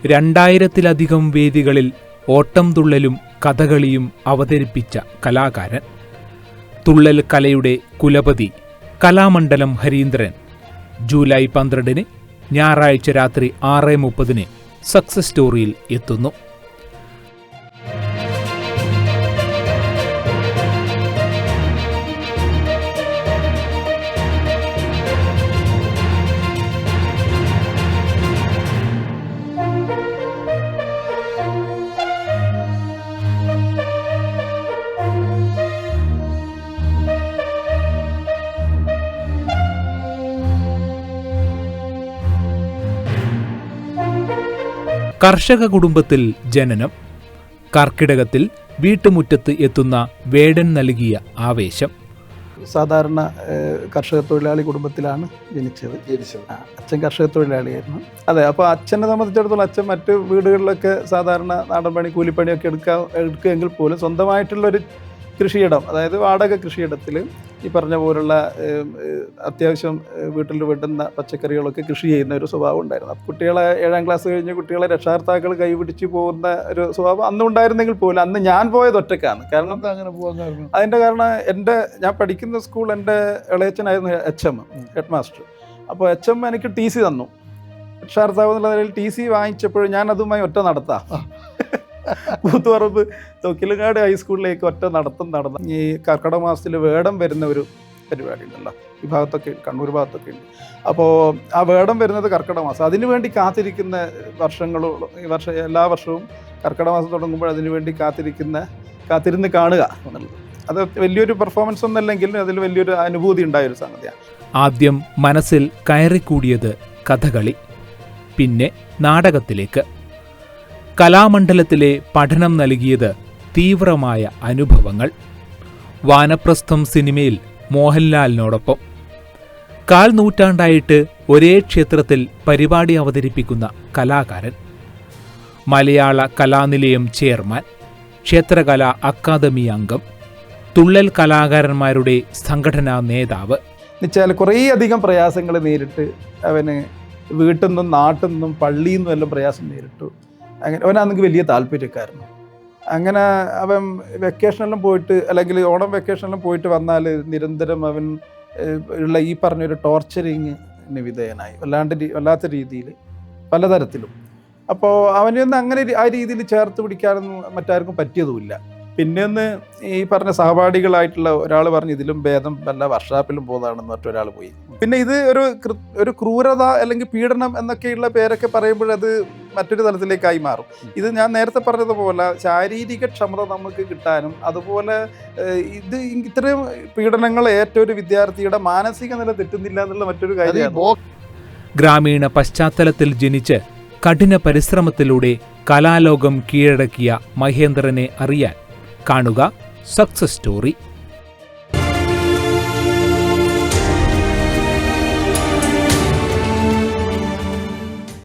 2000-ത്തിലധികം വേദികളിൽ ഓട്ടം തുള്ളലും കഥകളിയും അവതരിപ്പിച്ച കലാകാരൻ. തുള്ളൽ കലയുടെ കുലപതി കലാമണ്ഡലം ഹരീന്ദ്രൻ ജൂലൈ 12 ഞായറാഴ്ച രാത്രി 6:30 സക്സസ് സ്റ്റോറിയിൽ എത്തുന്നു. കർഷക കുടുംബത്തിൽ ജനനം. കർക്കിടകത്തിൽ വീട്ടുമുറ്റത്ത് എത്തുന്ന വേടൻ നൽകിയ ആവേശം. സാധാരണ കർഷക തൊഴിലാളി കുടുംബത്തിലാണ് ജനിച്ചത്. അച്ഛൻ കർഷക തൊഴിലാളിയായിരുന്നു. അതെ, അപ്പോൾ അച്ഛനെ സംബന്ധിച്ചിടത്തോളം അച്ഛൻ മറ്റ് വീടുകളിലൊക്കെ സാധാരണ നാടൻ പണി കൂലിപ്പണിയൊക്കെ എടുക്കുമെങ്കിൽ പോലും സ്വന്തമായിട്ടുള്ളൊരു കൃഷിയിടം, അതായത് വാടക കൃഷിയിടത്തിൽ ഈ പറഞ്ഞ പോലുള്ള അത്യാവശ്യം വീട്ടിൽ വിടുന്ന പച്ചക്കറികളൊക്കെ കൃഷി ചെയ്യുന്ന ഒരു സ്വഭാവം ഉണ്ടായിരുന്നു. കുട്ടികളെ 7ാം ക്ലാസ് കഴിഞ്ഞ് കുട്ടികളെ രക്ഷാകർത്താക്കൾ കൈപിടിച്ച് പോകുന്ന ഒരു സ്വഭാവം അന്നും ഉണ്ടായിരുന്നെങ്കിൽ പോലും അന്ന് ഞാൻ പോയത് ഒറ്റക്കാണ്. കാരണം അങ്ങനെ പോകുന്നതായിരുന്നു. അതിൻ്റെ കാരണം ഞാൻ പഠിക്കുന്ന സ്കൂൾ എൻ്റെ ഇളയച്ചനായിരുന്നു HM, ഹെഡ് മാസ്റ്റർ. അപ്പോൾ HM എനിക്ക് TC തന്നു. രക്ഷാകർത്താവ് എന്നുള്ള നിലയിൽ TC വാങ്ങിച്ചപ്പോൾ ഞാൻ അതുമായി ഒറ്റ നടത്താം. കൂത്തുപറമ്പ് തൊക്കിലുകാട് ഹൈസ്കൂളിലേക്ക് ഒറ്റ നടന്ന ഈ കർക്കിടക മാസത്തിൽ വേടം വരുന്ന ഒരു പരിപാടി ഉണ്ടല്ലോ, ഈ ഭാഗത്തൊക്കെ കണ്ണൂർ ഭാഗത്തൊക്കെ ഉണ്ട്. അപ്പോൾ ആ വേടം വരുന്നത് കർക്കിടക മാസം. അതിനുവേണ്ടി കാത്തിരിക്കുന്ന എല്ലാ വർഷവും കർക്കിടക മാസം തുടങ്ങുമ്പോൾ അതിനുവേണ്ടി കാത്തിരുന്ന് കാണുക എന്നുള്ളത് അത് വലിയൊരു പെർഫോമൻസ് ഒന്നല്ലെങ്കിൽ അതിൽ വലിയൊരു അനുഭൂതി ഉണ്ടായൊരു സംഗതിയാണ്. ആദ്യം മനസ്സിൽ കയറിക്കൂടിയത് കഥകളി, പിന്നെ നാടകത്തിലേക്ക്. കലാമണ്ഡലത്തിലെ പഠനം നൽകിയത് തീവ്രമായ അനുഭവങ്ങൾ. വാനപ്രസ്ഥം സിനിമയിൽ മോഹൻലാലിനോടൊപ്പം 1/4 നൂറ്റാണ്ടായിട്ട് ഒരേ ക്ഷേത്രത്തിൽ പരിപാടി അവതരിപ്പിക്കുന്ന കലാകാരൻ. മലയാള കലാനിലയം ചെയർമാൻ, ക്ഷേത്രകലാ അക്കാദമി അംഗം, തുള്ളൽ കലാകാരന്മാരുടെ സംഘടനാ നേതാവ്. എന്നുവെച്ചാൽ കുറേയധികം പ്രയാസങ്ങൾ നേരിട്ട് അവന് വീട്ടിൽ നിന്നും നാട്ടിൽ നിന്നും പള്ളിയിൽ നിന്നും എല്ലാം പ്രയാസം നേരിട്ടു. അങ്ങനെ അവനാണെങ്കിൽ വലിയ താല്പര്യക്കാരനും. അങ്ങനെ അവൻ വെക്കേഷനെല്ലാം പോയിട്ട്, അല്ലെങ്കിൽ ഓണം വെക്കേഷനെല്ലാം പോയിട്ട് വന്നാൽ നിരന്തരം അവൻ ഉള്ള ഈ പറഞ്ഞൊരു ടോർച്ചറിങ്ങിന് വിധേയനായി, വല്ലാത്ത രീതിയിൽ പലതരത്തിലും. അപ്പോൾ അവനൊന്നും അങ്ങനെ ആ രീതിയിൽ ചേർത്ത് പിടിക്കാനൊന്നും മറ്റാർക്കും പറ്റിയതുമില്ല. പിന്നെ ഒന്ന് ഈ പറഞ്ഞ സഹപാഠികളായിട്ടുള്ള ഒരാൾ പറഞ്ഞു ഇതിലും ഭേദം വല്ല വർക്ക്ഷോപ്പിലും പോകുന്നതാണെന്ന് മറ്റൊരാൾ പോയി. പിന്നെ ഇത് ഒരു ക്രൂരത അല്ലെങ്കിൽ പീഡനം എന്നൊക്കെയുള്ള പേരൊക്കെ പറയുമ്പോൾ അത് മറ്റൊരു തലത്തിലേക്കായി മാറും. ഇത് ഞാൻ നേരത്തെ പറഞ്ഞതുപോലെ ശാരീരിക ക്ഷമത നമുക്ക് കിട്ടാനും അതുപോലെ ഇത്രയും പീഡനങ്ങൾ ഏറ്റൊരു വിദ്യാർത്ഥിയുടെ മാനസിക നില തെറ്റുന്നില്ല എന്നുള്ള മറ്റൊരു കാര്യമാണ്. ഗ്രാമീണ പശ്ചാത്തലത്തിൽ ജനിച്ച് കഠിന പരിശ്രമത്തിലൂടെ കലാലോകം കീഴടക്കിയ മഹേന്ദ്രനെ അറിയാൻ കാണുക സക്സസ് സ്റ്റോറി.